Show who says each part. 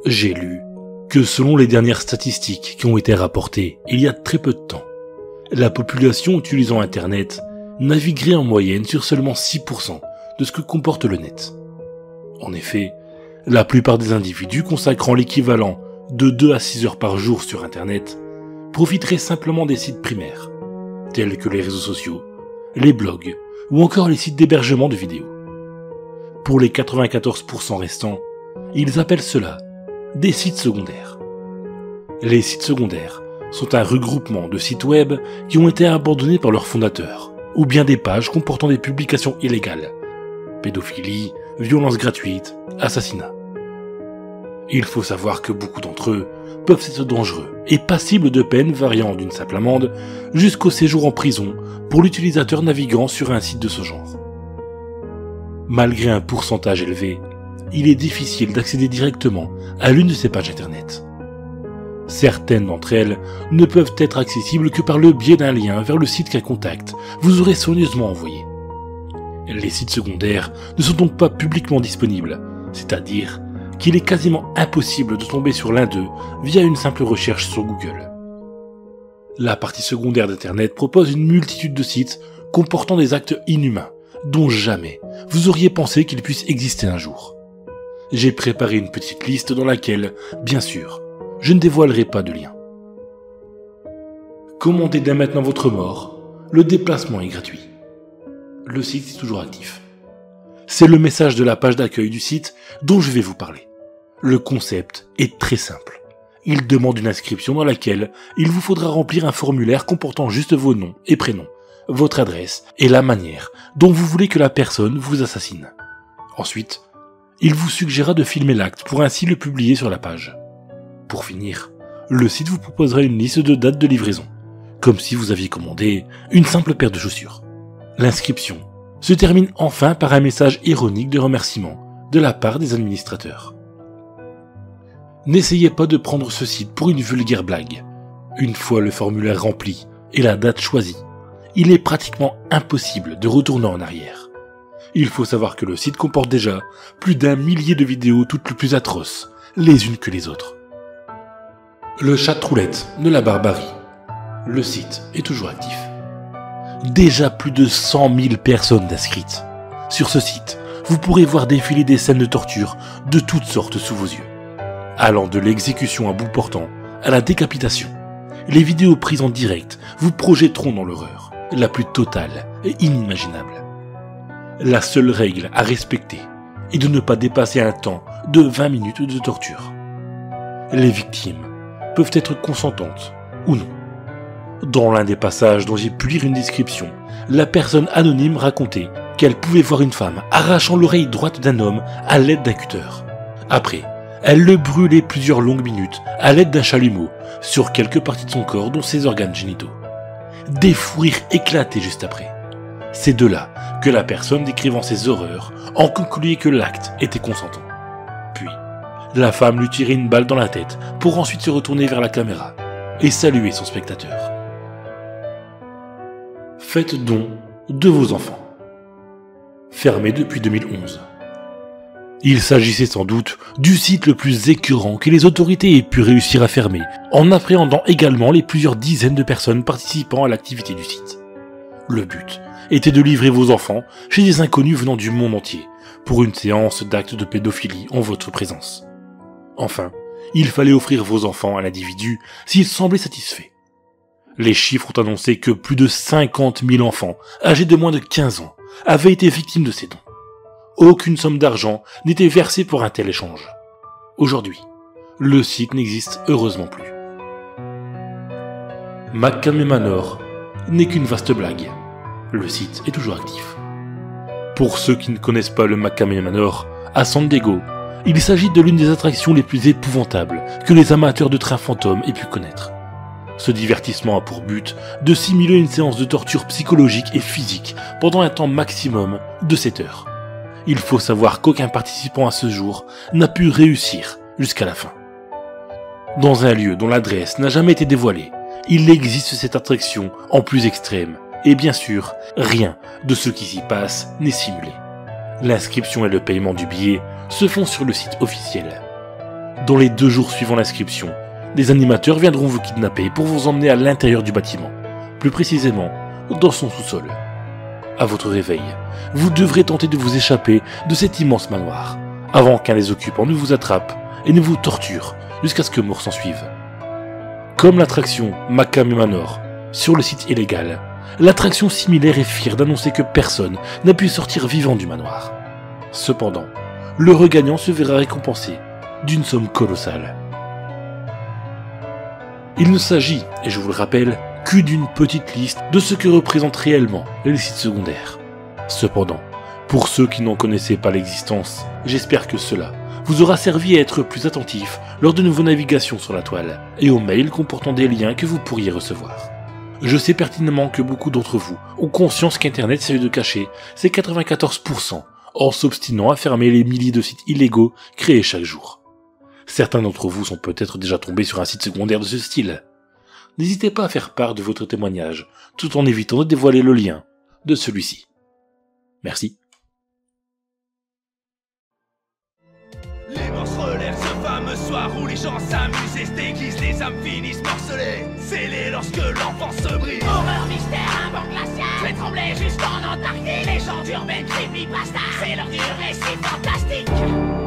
Speaker 1: J'ai lu que selon les dernières statistiques qui ont été rapportées il y a très peu de temps, la population utilisant Internet naviguerait en moyenne sur seulement 6% de ce que comporte le net. En effet, la plupart des individus consacrant l'équivalent de 2 à 6 heures par jour sur Internet profiteraient simplement des sites primaires, tels que les réseaux sociaux, les blogs ou encore les sites d'hébergement de vidéos. Pour les 94% restants, ils appellent cela des sites secondaires. Les sites secondaires sont un regroupement de sites web qui ont été abandonnés par leurs fondateurs, ou bien des pages comportant des publications illégales, pédophilie, violence gratuite, assassinat. Il faut savoir que beaucoup d'entre eux peuvent être dangereux et passibles de peines variant d'une simple amende jusqu'au séjour en prison pour l'utilisateur naviguant sur un site de ce genre. Malgré un pourcentage élevé, il est difficile d'accéder directement à l'une de ces pages internet. Certaines d'entre elles ne peuvent être accessibles que par le biais d'un lien vers le site qu'un contact vous aurait soigneusement envoyé. Les sites secondaires ne sont donc pas publiquement disponibles, c'est-à-dire qu'il est quasiment impossible de tomber sur l'un d'eux via une simple recherche sur Google. La partie secondaire d'Internet propose une multitude de sites comportant des actes inhumains dont jamais vous auriez pensé qu'ils puissent exister un jour. J'ai préparé une petite liste dans laquelle, bien sûr, je ne dévoilerai pas de lien. Commandez dès maintenant votre mort, le déplacement est gratuit. Le site est toujours actif. C'est le message de la page d'accueil du site dont je vais vous parler. Le concept est très simple. Il demande une inscription dans laquelle il vous faudra remplir un formulaire comportant juste vos noms et prénoms, votre adresse et la manière dont vous voulez que la personne vous assassine. Ensuite, il vous suggérera de filmer l'acte pour ainsi le publier sur la page. Pour finir, le site vous proposera une liste de dates de livraison, comme si vous aviez commandé une simple paire de chaussures. L'inscription se termine enfin par un message ironique de remerciement de la part des administrateurs. N'essayez pas de prendre ce site pour une vulgaire blague. Une fois le formulaire rempli et la date choisie, il est pratiquement impossible de retourner en arrière. Il faut savoir que le site comporte déjà plus d'1 millier de vidéos toutes les plus atroces, les unes que les autres. Le chatroulette de la barbarie. Le site est toujours actif. Déjà plus de 100 000 personnes inscrites. Sur ce site, vous pourrez voir défiler des scènes de torture de toutes sortes sous vos yeux. Allant de l'exécution à bout portant à la décapitation, les vidéos prises en direct vous projetteront dans l'horreur, la plus totale et inimaginable. La seule règle à respecter est de ne pas dépasser un temps de 20 minutes de torture. Les victimes peuvent être consentantes ou non. Dans l'un des passages dont j'ai pu lire une description, la personne anonyme racontait qu'elle pouvait voir une femme arrachant l'oreille droite d'un homme à l'aide d'un cutter. Après, elle le brûlait plusieurs longues minutes à l'aide d'un chalumeau sur quelques parties de son corps dont ses organes génitaux. Des fous rires éclataient juste après. C'est de là que la personne décrivant ces horreurs en concluait que l'acte était consentant. Puis, la femme lui tirait une balle dans la tête pour ensuite se retourner vers la caméra et saluer son spectateur. Faites don de vos enfants. Fermé depuis 2011. Il s'agissait sans doute du site le plus écœurant que les autorités aient pu réussir à fermer, en appréhendant également les plusieurs dizaines de personnes participant à l'activité du site. Le but était de livrer vos enfants chez des inconnus venant du monde entier, pour une séance d'actes de pédophilie en votre présence. Enfin, il fallait offrir vos enfants à l'individu s'il semblait satisfait. Les chiffres ont annoncé que plus de 50 000 enfants, âgés de moins de 15 ans, avaient été victimes de ces dons. Aucune somme d'argent n'était versée pour un tel échange. Aujourd'hui, le site n'existe heureusement plus. McCamey Manor n'est qu'une vaste blague. Le site est toujours actif. Pour ceux qui ne connaissent pas le McCamey Manor, à San Diego, il s'agit de l'une des attractions les plus épouvantables que les amateurs de trains fantômes aient pu connaître. Ce divertissement a pour but de simuler une séance de torture psychologique et physique pendant un temps maximum de 7 heures. Il faut savoir qu'aucun participant à ce jour n'a pu réussir jusqu'à la fin. Dans un lieu dont l'adresse n'a jamais été dévoilée, il existe cette attraction en plus extrême, et bien sûr, rien de ce qui s'y passe n'est simulé. L'inscription et le paiement du billet se font sur le site officiel. Dans les 2 jours suivant l'inscription, des animateurs viendront vous kidnapper pour vous emmener à l'intérieur du bâtiment, plus précisément dans son sous-sol. À votre réveil, vous devrez tenter de vous échapper de cet immense manoir, avant qu'un des occupants ne vous attrape et ne vous torture jusqu'à ce que mort s'en suive. Comme l'attraction Makame Manor, sur le site illégal, l'attraction similaire est fière d'annoncer que personne n'a pu sortir vivant du manoir. Cependant, le regagnant se verra récompensé d'une somme colossale. Il ne s'agit, et je vous le rappelle, que d'une petite liste de ce que représentent réellement les sites secondaires. Cependant, pour ceux qui n'en connaissaient pas l'existence, j'espère que cela vous aura servi à être plus attentif lors de vos navigations sur la toile et aux mails comportant des liens que vous pourriez recevoir. Je sais pertinemment que beaucoup d'entre vous ont conscience qu'Internet essaie de cacher ses 94% en s'obstinant à fermer les milliers de sites illégaux créés chaque jour. Certains d'entre vous sont peut-être déjà tombés sur un site secondaire de ce style. N'hésitez pas à faire part de votre témoignage, tout en évitant de dévoiler le lien de celui-ci. Merci.
Speaker 2: Les monstres relèvent ce fameux soir où les gens s'amusent et se déguisent, les âmes finissent morcelées, scellées lorsque l'enfance se brise.
Speaker 3: Horreur, mystère, un vent glacial fait trembler jusqu'en Antarctique. Les gens urbaines, creepypasta, c'est l'heure du récit fantastique.